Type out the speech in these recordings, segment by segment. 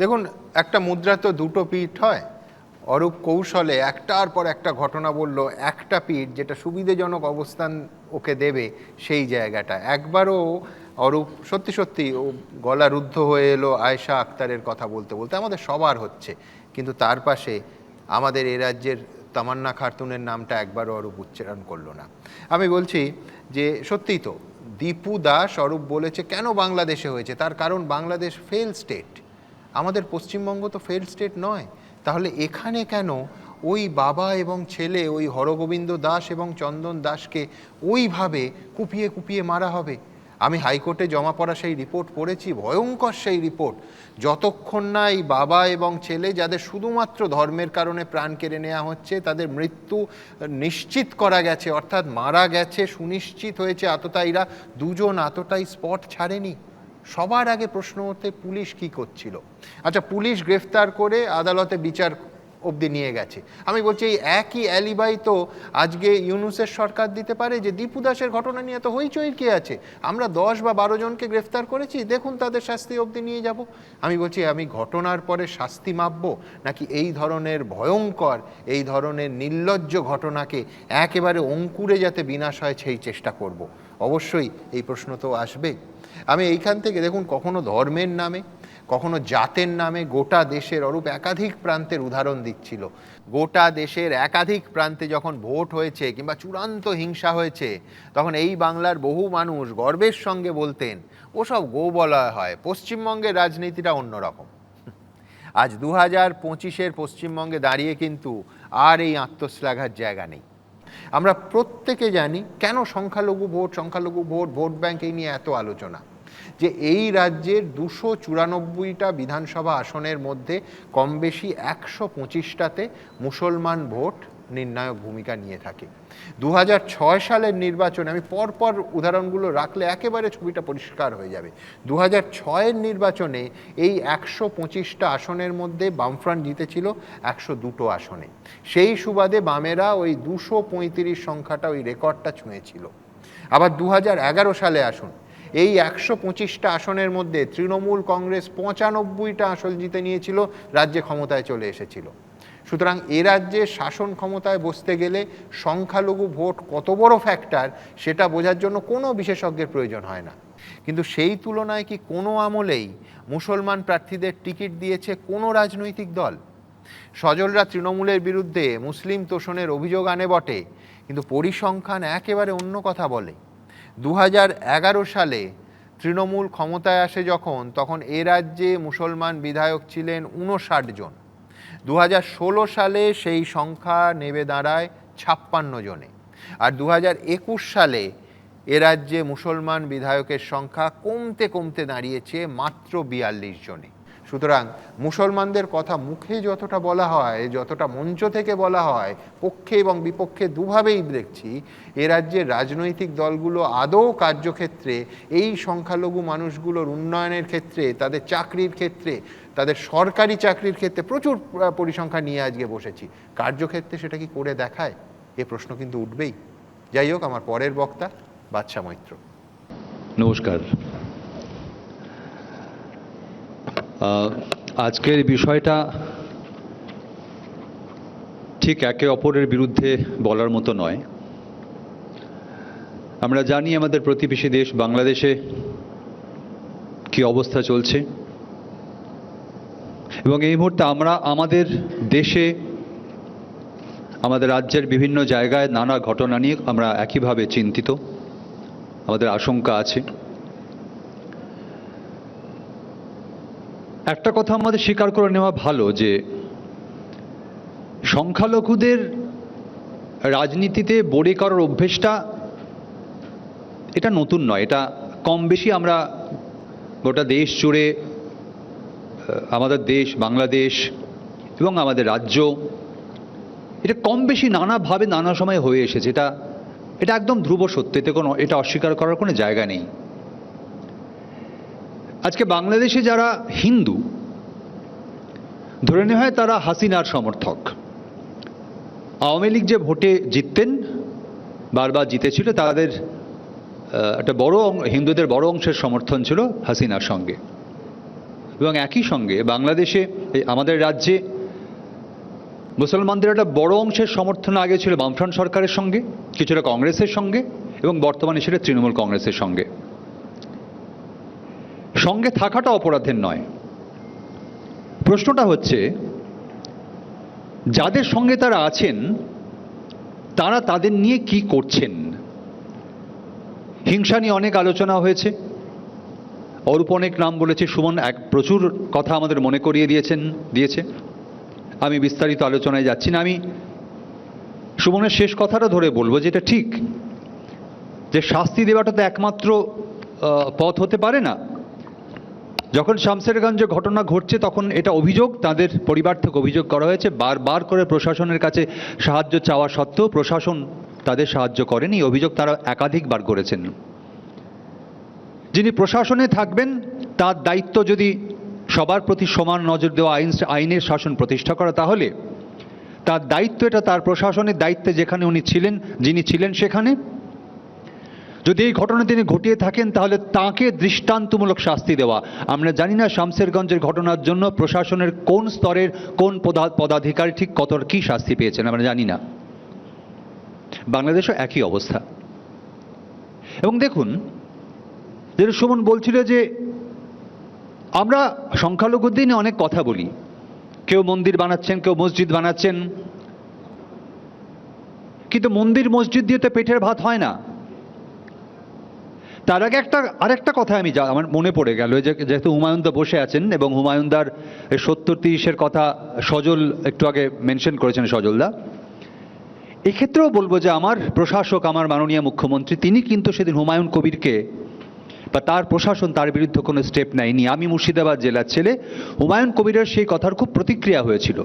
দেখুন, একটা মুদ্রা তো দুটো পিঠ হয়। অরূপ কৌশলে একটার পর একটা ঘটনা বলল, একটা পিঠ যেটা সুবিধাজনক অবস্থান ওকে দেবে সেই জায়গাটা। একবারও অরূপ সত্যি সত্যি ও গলা রুদ্ধ হয়ে এলো আয়েশা আক্তারের কথা বলতে বলতে, আমাদের সবার হচ্ছে, কিন্তু তার পাশে আমাদের এ রাজ্যের তামান্না খাতুনের নামটা একবারও অরূপ উচ্চারণ করলো না। আমি বলছি যে সত্যিই তো দীপু দাস অরূপ বলেছে কেন বাংলাদেশে হয়েছে, তার কারণ বাংলাদেশ ফেল স্টেট, আমাদের পশ্চিমবঙ্গ তো ফেল স্টেট নয়। তাহলে এখানে কেন ওই বাবা এবং ছেলে, ওই হরগোবিন্দ দাস এবং চন্দন দাসকে ওইভাবে কুপিয়ে কুপিয়ে মারা হবে? আমি হাইকোর্টে জমা পড়া সেই রিপোর্ট পড়েছি, ভয়ঙ্কর সেই রিপোর্ট। যতক্ষণ না এই বাবা এবং ছেলে, যাদের শুধুমাত্র ধর্মের কারণে প্রাণ কেড়ে নেওয়া হচ্ছে, তাদের মৃত্যু নিশ্চিত করা গেছে, অর্থাৎ মারা গেছে সুনিশ্চিত হয়েছে আততায়ীরা, দুজন আততায়ী স্পট ছাড়েনি। সবার আগে প্রশ্ন হতে পুলিশ কি করছিল? আচ্ছা, পুলিশ গ্রেফতার করে আদালতে বিচার অবধি নিয়ে গেছে। আমি বলছি এই একই অ্যালিবাই তো আজকে ইউনূসের সরকার দিতে পারে যে দীপু দাসের ঘটনা নিয়ে তো হইচই কে আছে, আমরা 10 বা 12 জনকে গ্রেফতার করেছি, দেখুন তাদের শাস্তি অবধি নিয়ে যাব। আমি বলছি আমি ঘটনার পরে শাস্তি মাপবো, নাকি এই ধরনের ভয়ঙ্কর, এই ধরনের নির্লজ্জ ঘটনাকে একেবারে অঙ্কুরে যাতে বিনাশ হয় সেই চেষ্টা করব? অবশ্যই এই প্রশ্ন তো আসবে। আমি এইখান থেকে দেখুন, কখনো ধর্মের নামে, কখনো জাতের নামে গোটা দেশের অরূপ একাধিক প্রান্তের উদাহরণ দিচ্ছিল। গোটা দেশের একাধিক প্রান্তে যখন ভোট হয়েছে কিংবা চূড়ান্ত হিংসা হয়েছে, তখন এই বাংলার বহু মানুষ গর্বের সঙ্গে বলতেন ওসব গোবলয় হয়, পশ্চিমবঙ্গের রাজনীতিটা অন্যরকম। আজ 2025-এর পশ্চিমবঙ্গে দাঁড়িয়ে কিন্তু আর এই আত্মশ্লাঘার জায়গা নেই। আমরা প্রত্যেকে জানি কেন সংখ্যালঘু ভোট, সংখ্যালঘু ভোট, ভোট ব্যাংক এই নিয়ে এত আলোচনা, যে এই রাজ্যের 294টা বিধানসভা আসনের মধ্যে কম বেশি 125টাতে মুসলমান ভোট নির্ণায়ক ভূমিকা নিয়ে থাকে। 2006 সালের নির্বাচনে, আমি পরপর উদাহরণগুলো রাখলে একেবারে ছবিটা পরিষ্কার হয়ে যাবে। 2006-এর নির্বাচনে এই 125টা আসনের মধ্যে বামফ্রন্ট জিতেছিল 102টো আসনে। সেই সুবাদে বামেরা ওই 235 সংখ্যাটা, ওই রেকর্ডটা ছুঁয়েছিল। আবার 2011 সালে আসুন, এই 125টা আসনের মধ্যে তৃণমূল কংগ্রেস 95টা আসন জিতে নিয়েছিল, রাজ্যে ক্ষমতায় চলে এসেছিল। সুতরাং এ রাজ্যে শাসন ক্ষমতায় বসতে গেলে সংখ্যালঘু ভোট কত বড় ফ্যাক্টর সেটা বোঝার জন্য কোনো বিশেষজ্ঞের প্রয়োজন হয় না। কিন্তু সেই তুলনায় কি কোনো আমলেই মুসলমান প্রার্থীদের টিকিট দিয়েছে কোনো রাজনৈতিক দল? সজলরা তৃণমূলের বিরুদ্ধে মুসলিম তোষণের অভিযোগ আনে বটে, কিন্তু পরিসংখ্যান একেবারে অন্য কথা বলে। 2011 সালে তৃণমূল ক্ষমতায় আসে যখন, তখন এ রাজ্যে মুসলমান বিধায়ক ছিলেন 59 জন। 2016 সালে সেই সংখ্যা নেমে দাঁড়ায় 56 জনে। আর 2021 সালে এ রাজ্যে মুসলমান বিধায়কের সংখ্যা কমতে কমতে দাঁড়িয়েছে মাত্র 42 জনে। সুতরাং মুসলমানদের কথা মুখে যতটা বলা হয়, যতটা মঞ্চ থেকে বলা হয়, পক্ষে এবং বিপক্ষে দুভাবেই দেখছি, এ রাজ্যের রাজনৈতিক দলগুলো আদৌ কার্যক্ষেত্রে এই সংখ্যালঘু মানুষগুলোর উন্নয়নের ক্ষেত্রে, তাদের চাকরির ক্ষেত্রে, তাদের সরকারি চাকরির ক্ষেত্রে প্রচুর পরিসংখ্যান নিয়ে আজকে বসেছি, কার্যক্ষেত্রে সেটা কি করে দেখায়? এ প্রশ্ন কিন্তু উঠবেই। যাই হোক, আমার পরের বক্তা বাদশা মৈত্র। নমস্কার। আজকের বিষয়টা ঠিক একে অপরের বিরুদ্ধে বলার মতো নয়। আমরা জানি আমাদের প্রতিবেশী দেশ বাংলাদেশে কি অবস্থা চলছে, এবং এই মুহূর্তে আমরা আমাদের দেশে, আমাদের রাজ্যের বিভিন্ন জায়গায় নানা ঘটনা নিয়ে আমরা একইভাবে চিন্তিত, আমাদের আশঙ্কা আছে। একটা কথা আমাদের স্বীকার করে নেওয়া ভালো যে সংখ্যালঘুদের রাজনীতিতে বড়ি করার অভ্যেসটা এটা নতুন নয়। এটা কম বেশি আমরা গোটা দেশ জুড়ে, আমাদের দেশ বাংলাদেশ এবং আমাদের রাজ্য, এটা কম বেশি নানাভাবে নানা সময় হয়ে এসেছে। এটা একদম ধ্রুব সত্য, এতে কোনো, এটা অস্বীকার করার কোনো জায়গা নেই। আজকে বাংলাদেশে যারা হিন্দু, ধরে নেওয়া হয় তারা হাসিনার সমর্থক। আওয়ামী লীগ যে ভোটে জিততেন, বারবার জিতেছিল, তাদের একটা বড় হিন্দুদের বড় অংশের সমর্থন ছিল হাসিনার সঙ্গে। এবং একই সঙ্গে বাংলাদেশে আমাদের রাজ্যে মুসলমানদের একটা বড় অংশের সমর্থন আগে ছিল বামফ্রন্ট সরকারের সঙ্গে, কিছুটা কংগ্রেসের সঙ্গে, এবং বর্তমানে সেটা তৃণমূল কংগ্রেসের সঙ্গে। সঙ্গে থাকাটা অপরাধের নয়। প্রশ্নটা হচ্ছে যাদের সঙ্গে তারা আছেন তারা তাদের নিয়ে কি করছেন। হিংসা নিয়ে অনেক আলোচনা হয়েছে, অরূপ অনেক নাম বলেছে, সুমন প্রচুর কথা আমাদের মনে করিয়ে দিয়েছে। আমি বিস্তারিত আলোচনায় যাচ্ছি না। আমি সুমনের শেষ কথাটা ধরে বলবো, যেটা ঠিক, যে শাস্তি দেওয়াটা তো একমাত্র পথ হতে পারে না। যখন শামসেরগঞ্জে ঘটনা ঘটছে তখন এটা অভিযোগ, তাদের পরিবার থেকে অভিযোগ করা হয়েছে, বারবার করে প্রশাসনের কাছে সাহায্য চাওয়া সত্ত্বেও প্রশাসন তাদের সাহায্য করেনি। অভিযোগ তারা একাধিকবার করেছেন। যিনি প্রশাসনে থাকবেন তার দায়িত্ব যদি সবার প্রতি সমান নজর দেওয়া, আইনের শাসন প্রতিষ্ঠা করা, তাহলে তার দায়িত্ব এটা, তার প্রশাসনের দায়িত্বে যেখানে যিনি ছিলেন সেখানে যদি এই ঘটনা তিনি ঘটিয়ে থাকেন তাহলে তাকে দৃষ্টান্তমূলক শাস্তি দেওয়া। আমরা জানি না শামসেরগঞ্জের ঘটনার জন্য প্রশাসনের কোন স্তরের কোন পদাধিকারী ঠিক কী শাস্তি পেয়েছেন আমরা জানি না। বাংলাদেশও একই অবস্থা। এবং দেখুন, যেটা সুমন বলছিল যে আমরা সংখ্যালঘুদের নিয়ে অনেক কথা বলি, কেউ মন্দির বানাচ্ছেন, কেউ মসজিদ বানাচ্ছেন, কিন্তু মন্দির মসজিদ দিয়ে তো পেটের ভাত হয় না। তার আগে আরেকটা কথা আমার মনে পড়ে গেল, যেহেতু হুমায়ুনদা বসে আছেন এবং হুমায়ুনদার 70-30-এর কথা সজল একটু আগে মেনশন করেছেন, সজলদা। এক্ষেত্রেও বলবো যে আমার প্রশাসক, আমার মাননীয় মুখ্যমন্ত্রী, তিনি কিন্তু সেদিন হুমায়ুন কবিরকে বা তার প্রশাসন তার বিরুদ্ধে কোনো স্টেপ নেয়নি। আমি মুর্শিদাবাদ জেলার ছেলে, হুমায়ুন কবিরের সেই কথার খুব প্রতিক্রিয়া হয়েছিল,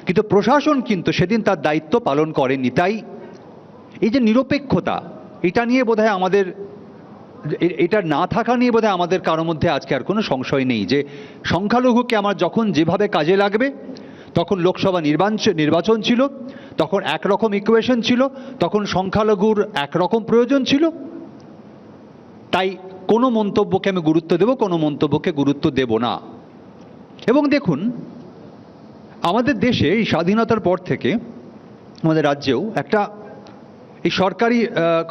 কিন্তু প্রশাসন কিন্তু সেদিন তার দায়িত্ব পালন করেনি। তাই এই যে নিরপেক্ষতা, এটা নিয়ে বোধহয় আমাদের, এটা না থাকা নিয়ে বোধহয় আমাদের কারোর মধ্যে আজকে আর কোনো সংশয় নেই যে সংখ্যালঘুকে আমার যখন যেভাবে কাজে লাগবে, তখন লোকসভা নির্বাচন ছিল, তখন একরকম ইকুয়েশন ছিল, তখন সংখ্যালঘুর একরকম প্রয়োজন ছিল। তাই কোনো মন্তব্যকে আমি গুরুত্ব দেব, কোনো মন্তব্যকে গুরুত্ব দেব না। এবং দেখুন, আমাদের দেশে এই স্বাধীনতার পর থেকে আমাদের রাজ্যেও একটা এই সরকারি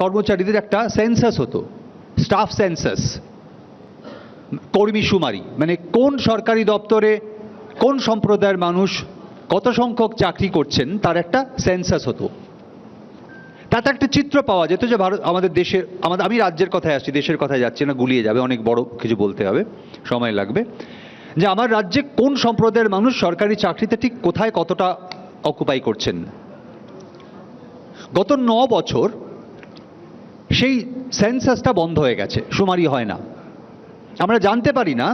কর্মচারীদের একটা সেন্সাস হতো, স্টাফ সেন্সাস, কর্মী শুমারি, মানে কোন সরকারি দপ্তরে কোন সম্প্রদায়ের মানুষ কত সংখ্যক চাকরি করছেন তার একটা সেন্সাস হতো। তাতে একটা চিত্র পাওয়া যেত যে আমাদের দেশে, আমি রাজ্যের কথায় আসছি, দেশের কথায় যাচ্ছি না, গুলিয়ে যাবে, অনেক বড় কিছু বলতে হবে, সময় লাগবে, যে আমার রাজ্যে কোন সম্প্রদায়ের মানুষ সরকারি চাকরিতে ঠিক কোথায় কতটা অকুপাই করছেন। গত 9 বছর সেই সেন্সাসটা বন্ধ হয়ে গেছে, শুমারি হয় না। আমরা জানতে পারি না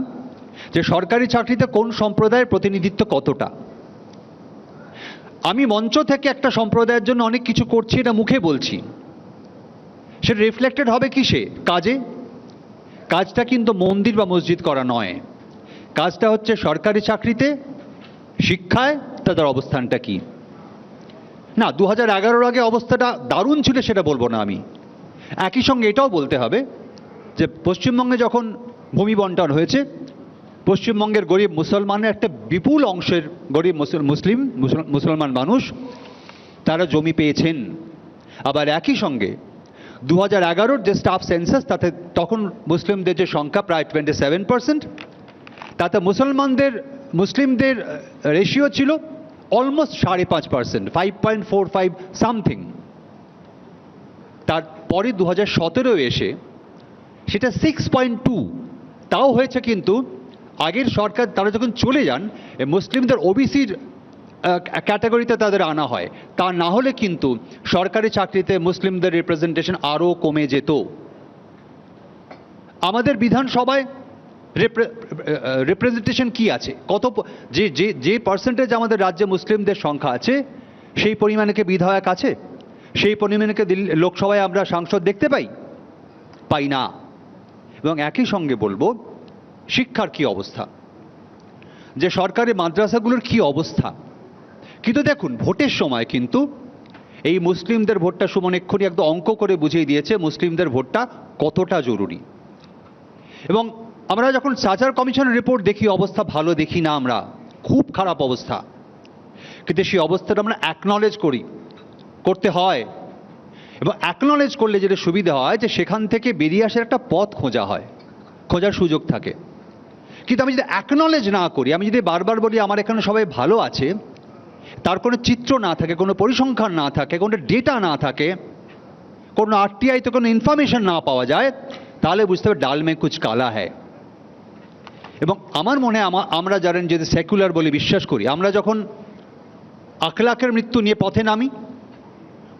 যে সরকারি চাকরিতে কোন সম্প্রদায়ের প্রতিনিধিত্ব কতটা। আমি মঞ্চ থেকে একটা সম্প্রদায়ের জন্য অনেক কিছু করছি, এটা মুখে বলছি, সেটা রিফ্লেক্টেড হবে কিসে? কাজে। কাজটা কিন্তু মন্দির বা মসজিদ করা নয়, কাজটা হচ্ছে সরকারি চাকরিতে, শিক্ষায় তাদের অবস্থানটা কি। না, 2011-এর আগে অবস্থাটা দারুণ ছিল সেটা বলবো না আমি। একই সঙ্গে এটাও বলতে হবে যে পশ্চিমবঙ্গে যখন ভূমি বন্টন হয়েছে, পশ্চিমবঙ্গের গরিব মুসলমানের একটা বিপুল অংশের গরিব মুসলমান মানুষ তারা জমি পেয়েছেন। আবার একই সঙ্গে 2011-র যে স্টাফ সেন্সাস, তাতে তখন মুসলিমদের যে সংখ্যা প্রায় 27%, তাতে মুসলিমদের রেশিও ছিল অলমোস্ট 5.5%, 5.45 সামথিং। তারপরে 2017 এসে সেটা 6.2, তাও হয়েছে। কিন্তু আগের সরকার তারা যখন চলে যান, মুসলিমদের ওবিসির ক্যাটাগরিতে তাদের আনা হয়, তা না হলে কিন্তু সরকারি চাকরিতে মুসলিমদের রিপ্রেজেন্টেশন আরও কমে যেত। আমাদের বিধানসভায় রিপ্রেজেন্টেশন কি আছে, কত যে পার্সেন্টেজ আমাদের রাজ্যে মুসলিমদের সংখ্যা আছে, সেই পরিমাণে বিধায়ক আছে, সেই পরিমাণে লোকসভায় আমরা সাংসদ দেখতে পাই না। এবং একই সঙ্গে বলবো শিক্ষার কি অবস্থা, যে সরকারি মাদ্রাসাগুলোর কি অবস্থা। কিন্তু দেখুন, ভোটের সময় কিন্তু এই মুসলিমদের ভোটটা, সুমন এক্ষুনি একদম অঙ্ক করে বুঝিয়ে দিয়েছে মুসলিমদের ভোটটা কতটা জরুরি। এবং আমরা যখন সাচার কমিশনের রিপোর্ট দেখি অবস্থা ভালো দেখি না, আমরা খুব খারাপ অবস্থা, কিন্তু সেই অবস্থাটা আমরা অ্যাকনলেজ করতে হয়, এবং অ্যাকনলেজ করলে যেটা সুবিধা হয় যে সেখান থেকে বেরিয়ে আসার একটা পথ খোঁজার সুযোগ থাকে। কিন্তু আমি যদি অ্যাকনলেজ না করি, আমি যদি বারবার বলি আমার এখানে সবাই ভালো আছে, তার কোনো চিত্র না থাকে, কোনো পরিসংখ্যান না থাকে, কোনো ডেটা না থাকে, কোনো আরটিআইতে কোনো ইনফরমেশন না পাওয়া যায়, তাহলে বুঝতে হবে ডাল মে কুছ কালা হ্যায়। এবং আমার মনে হয় আমরা যারা যদি সেকুলার বলে বিশ্বাস করি, আমরা যখন আখলাকের মৃত্যু নিয়ে পথে নামি,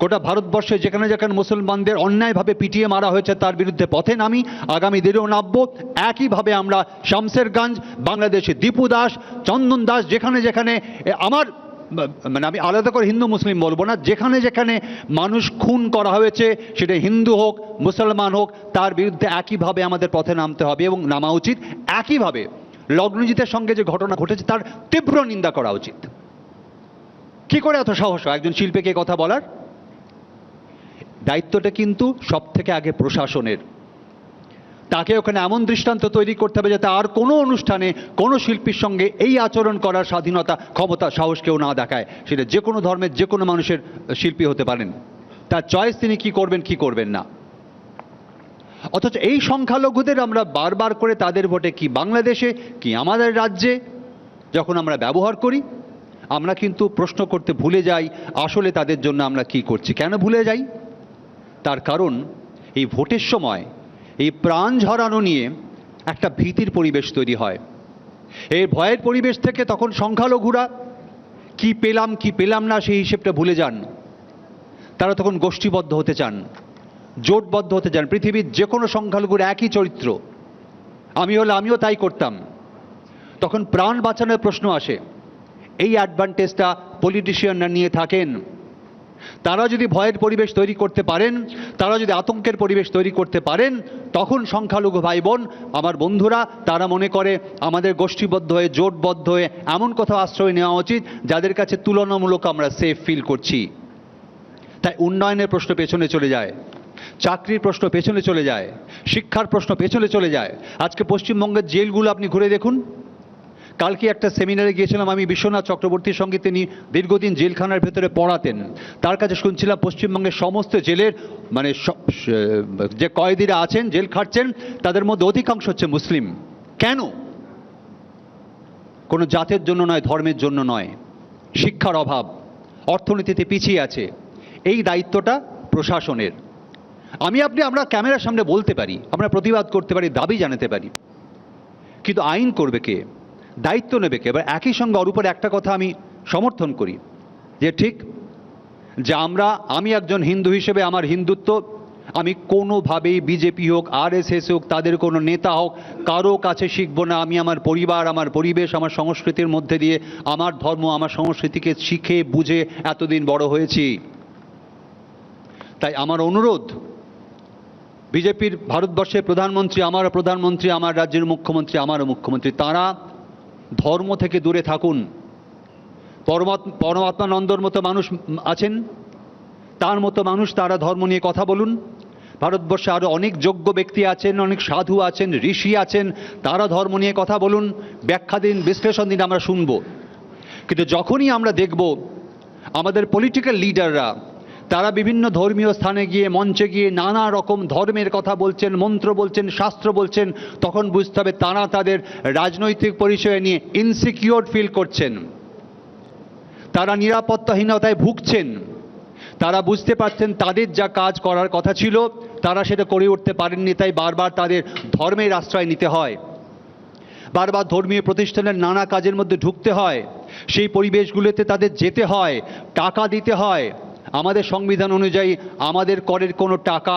গোটা ভারতবর্ষে যেখানে যেখানে মুসলমানদের অন্যায়ভাবে পিটিয়ে মারা হয়েছে তার বিরুদ্ধে পথে নামি, আগামী দিনেও নামবো। একইভাবে আমরা শামসেরগঞ্জ, বাংলাদেশে দীপু দাস, চন্দন দাস, যেখানে যেখানে আমার মানে আমি আলাদা করে হিন্দু মুসলিম বলবো না, যেখানে যেখানে মানুষ খুন করা হয়েছে, সেটা হিন্দু হোক মুসলমান হোক, তার বিরুদ্ধে একইভাবে আমাদের পথে নামতে হবে এবং নামা উচিত। একইভাবে লগ্নজিতের সঙ্গে যে ঘটনা ঘটেছে তার তীব্র নিন্দা করা উচিত। কি করে এত সাহস হয় একজন শিল্পীকে কথা বলার? দায়িত্বটা কিন্তু সব থেকে আগে প্রশাসনের। তাকে ওখানে এমন দৃষ্টান্ত তৈরি করতে হবে যাতে আর কোনো অনুষ্ঠানে কোনো শিল্পীর সঙ্গে এই আচরণ করার স্বাধীনতা, ক্ষমতা, সাহস কেউ না দেখায়। সেটা যে কোনো ধর্মের যে কোনো মানুষের শিল্পী হতে পারেন, তার চয়েস তিনি কি করবেন কি করবেন না। অথচ এই সংখ্যালঘুদের আমরা বারবার করে তাদের ভোটে কি বাংলাদেশে কি আমাদের রাজ্যে যখন আমরা ব্যবহার করি, আমরা কিন্তু প্রশ্ন করতে ভুলে যাই আসলে তাদের জন্য আমরা কি করছি। কেন ভুলে যাই? তার কারণ এই ভোটের সময় এই প্রাণ ঝরানো নিয়ে একটা ভীতির পরিবেশ তৈরি হয়। এই ভয়ের পরিবেশ থেকে তখন সংখ্যালঘুরা কি পেলাম না সেই হিসেবটা ভুলে যান। তারা তখন গোষ্ঠীবদ্ধ হতে চান, জোটবদ্ধ হতে চান। পৃথিবীর যে কোনো সংখ্যালঘুর একই চরিত্র, আমিও তাই করতাম। তখন প্রাণ বাঁচানোর প্রশ্ন আসে। এই অ্যাডভান্টেজটা পলিটিশিয়ানরা নিয়ে থাকেন। তারা যদি ভয়ের পরিবেশ তৈরি করতে পারেন, তারা যদি আতঙ্কের পরিবেশ তৈরি করতে পারেন, তখন সংখ্যালঘু ভাই বোন আমার বন্ধুরা তারা মনে করে আমাদের গোষ্ঠীবদ্ধ হয়ে জোটবদ্ধ হয়ে এমন কোথাও আশ্রয় নেওয়া উচিত যাদের কাছে তুলনামূলক আমরা সেফ ফিল করছি। তাই উন্নয়নের প্রশ্ন পেছনে চলে যায়, চাকরির প্রশ্ন পেছনে চলে যায়, শিক্ষার প্রশ্ন পেছনে চলে যায়। আজকে পশ্চিমবঙ্গের জেলগুলো আপনি ঘুরে দেখুন। কালকে একটা সেমিনারে গিয়েছিলাম আমি বিশ্বনাথ চক্রবর্তীর সঙ্গে, তিনি দীর্ঘদিন জেলখানার ভেতরে পড়াতেন। তার কাছে শুনছিলাম পশ্চিমবঙ্গের সমস্ত জেলের মানে যে কয়েদিরা আছেন জেল খাটছেন তাদের মধ্যে অধিকাংশ হচ্ছে মুসলিম। কেন? কোনো জাতের জন্য নয়, ধর্মের জন্য নয়, শিক্ষার অভাব, অর্থনীতিতে পিছিয়ে আছে। এই দায়িত্বটা প্রশাসনের। আমরা ক্যামেরার সামনে বলতে পারি, আমরা প্রতিবাদ করতে পারি, দাবি জানাতে পারি, কিন্তু আইন করবে কে, দায়িত্ব নেবে কে? এবার একই সঙ্গে ওর উপরে একটা কথা আমি সমর্থন করি যে ঠিক যে আমি একজন হিন্দু হিসেবে আমার হিন্দুত্ব আমি কোনোভাবেই বিজেপি হোক আরএসএস হোক তাদের কোনো নেতা হোক কারো কাছে শিখবো না। আমি আমার পরিবার, আমার পরিবেশ, আমার সংস্কৃতির মধ্যে দিয়ে আমার ধর্ম, আমার সংস্কৃতিকে শিখে বুঝে এতদিন বড় হয়েছি। তাই আমার অনুরোধ, বিজেপির ভারতবর্ষের প্রধানমন্ত্রী, আমারও প্রধানমন্ত্রী, আমার রাজ্যের মুখ্যমন্ত্রী, আমারও মুখ্যমন্ত্রী, তারা ধর্ম থেকে দূরে থাকুন। পরমাত্মানন্দর মতো মানুষ আছেন, তার মতো মানুষ, তারা ধর্ম নিয়ে কথা বলুন। ভারতবর্ষে আরও অনেক যোগ্য ব্যক্তি আছেন, অনেক সাধু আছেন, ঋষি আছেন, তারা ধর্ম নিয়ে কথা বলুন, ব্যাখ্যা দিন, বিশ্লেষণ দিন, আমরা শুনব। কিন্তু যখনই আমরা দেখব আমাদের পলিটিক্যাল লিডাররা তারা বিভিন্ন ধর্মীয় স্থানে গিয়ে মঞ্চে গিয়ে নানা রকম ধর্মের কথা বলছেন, মন্ত্র বলছেন, শাস্ত্র বলছেন, তখন বুঝতে হবে তারা তাদের রাজনৈতিক পরিচয় নিয়ে ইনসিকিউর ফিল করছেন, তারা নিরাপত্তাহীনতায় ভুগছেন। তারা বুঝতে পারছেন তাদের যা কাজ করার কথা ছিল তারা সেটা করে উঠতে পারেননি, তাই বারবার তাদের ধর্মের আশ্রয় নিতে হয়, বারবার ধর্মীয় প্রতিষ্ঠানের নানা কাজের মধ্যে ঢুকতে হয়, সেই পরিবেশগুলোতে তাদের যেতে হয়, টাকা দিতে হয়। আমাদের সংবিধান অনুযায়ী আমাদের করের কোনো টাকা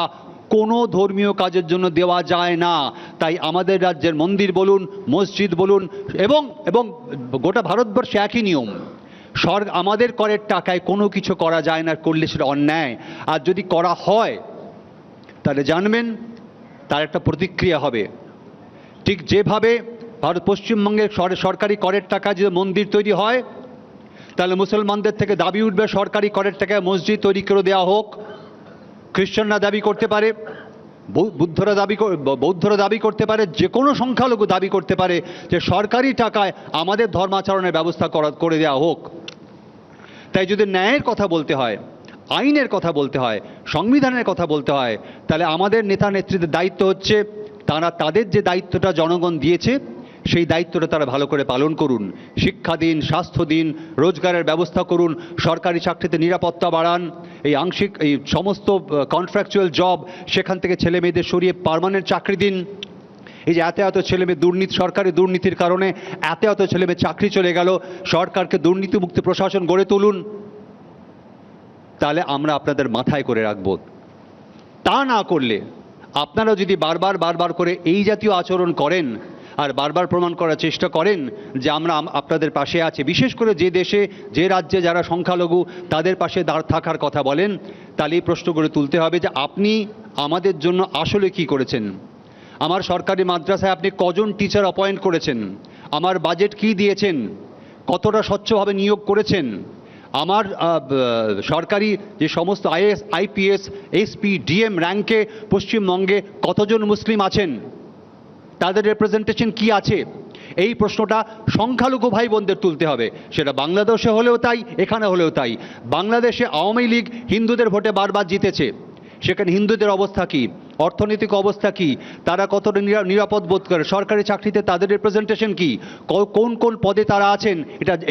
কোনো ধর্মীয় কাজের জন্য দেওয়া যায় না। তাই আমাদের রাজ্যের মন্দির বলুন, মসজিদ বলুন, এবং গোটা ভারতবর্ষে একই নিয়ম। আমাদের করের টাকায় কোনো কিছু করা যায় না, করলে সেটা অন্যায়। আর যদি করা হয় তাহলে জানবেন তার একটা প্রতিক্রিয়া হবে। ঠিক যেভাবে পশ্চিমবঙ্গের সরকারি করের টাকা যদি মন্দির তৈরি হয়, তাহলে মুসলমানদের থেকে দাবি উঠবে সরকারি করের টাকায় মসজিদ তৈরি করে দেওয়া হোক। খ্রিস্টানরা দাবি করতে পারে, বৌদ্ধরা দাবি করতে পারে, যে কোনো সংখ্যালঘু দাবি করতে পারে যে সরকারি টাকায় আমাদের ধর্মাচরণের ব্যবস্থা করে দেওয়া হোক। তাই যদি ন্যায়ের কথা বলতে হয়, আইনের কথা বলতে হয়, সংবিধানের কথা বলতে হয়, তাহলে আমাদের নেতা নেত্রীদের দায়িত্ব হচ্ছে তাদের যে দায়িত্বটা জনগণ দিয়েছে সেই দায়িত্বটা তারা ভালো করে পালন করুন। শিক্ষা দিন, স্বাস্থ্য দিন, রোজগারের ব্যবস্থা করুন, সরকারি চাকরিতে নিরাপত্তা বাড়ান, এই সমস্ত কন্ট্রাকচুয়াল জব সেখান থেকে ছেলে মেয়েদের সরিয়ে পার্মানেন্ট চাকরি দিন। এই যে এত ছেলেমেয়ে সরকারি দুর্নীতির কারণে এত ছেলেমেয়ে চাকরি চলে গেল, সরকারকে দুর্নীতিমুক্ত প্রশাসন গড়ে তুলুন, তাহলে আমরা আপনাদের মাথায় করে রাখব। তা না করলে আপনারা যদি বারবার করে এই জাতীয় আচরণ করেন আর বারবার প্রমাণ করার চেষ্টা করেন যে আমরা আপনাদের পাশে আছি, বিশেষ করে যে দেশে যে রাজ্যে যারা সংখ্যালঘু তাদের পাশে থাকার কথা বলেন, তাহলে এই প্রশ্নগুলো তুলতে হবে যে আপনি আমাদের জন্য আসলে কি করেছেন। আমার সরকারি মাদ্রাসায় আপনি কজন টিচার অ্যাপয়েন্ট করেছেন, আমার বাজেট কি দিয়েছেন, কতটা স্বচ্ছভাবে নিয়োগ করেছেন, আমার সরকারি যে সমস্ত আইএস, আইপিএস, এসপি, ডিএম র্যাঙ্কে পশ্চিমবঙ্গে কতজন মুসলিম আছেন, তাদের রিপ্রেজেন্টেশন কি আছে, এই প্রশ্নটা সংখ্যালঘু ভাই বোনদের তুলতে হবে। সেটা বাংলাদেশে হলেও তাই, এখানে হলেও তাই। বাংলাদেশে আওয়ামী লীগ হিন্দুদের ভোটে বারবার জিতেছে, সেখানে হিন্দুদের অবস্থা কি, অর্থনৈতিক অবস্থা কি, তারা কতটা নিরাপদ বোধ করে, সরকারি চাকরিতে তাদের রিপ্রেজেন্টেশন কি, কোন পদে তারা আছেন,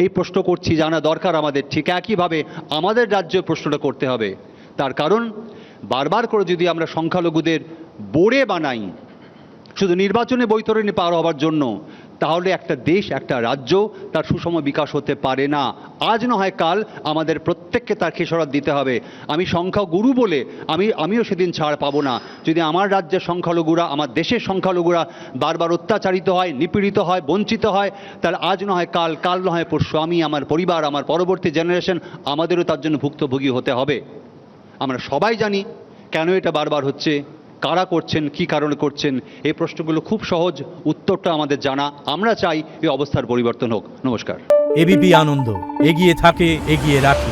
এই প্রশ্ন করছি, জানা দরকার আমাদের। ঠিক একইভাবে আমাদের রাজ্যে প্রশ্নটা করতে হবে। তার কারণ বারবার করে যদি আমরা সংখ্যালঘুদের বোড়ে বানাই শুধু নির্বাচনে বৈতরণী পার হওয়ার জন্য, তাহলে একটা দেশ, একটা রাজ্য তার সুষম বিকাশ হতে পারে না। আজ না হয় কাল আমাদের প্রত্যেককে তার খেসারত দিতে হবে। আমি সংখ্যাগুরু বলে আমিও সেদিন ছাড় পাবো না যদি আমার রাজ্যের সংখ্যালঘুরা, আমার দেশের সংখ্যালঘুরা বারবার অত্যাচারিত হয়, নিপীড়িত হয়, বঞ্চিত হয়। তাহলে আজ না হয় কাল, কাল না হয় পরশু আমি, আমার পরিবার, আমার পরবর্তী জেনারেশন, আমাদেরও তার জন্য ভুক্তভোগী হতে হবে। আমরা সবাই জানি কেন এটা বারবার হচ্ছে, কারা করছেন, কি কারণে করছেন। এই প্রশ্নগুলো খুব সহজ, উত্তরটা আমাদের জানা। আমরা চাই এই অবস্থার পরিবর্তন হোক। নমস্কার। এবিপি আনন্দ, এগিয়ে থাকে, এগিয়ে রাখে।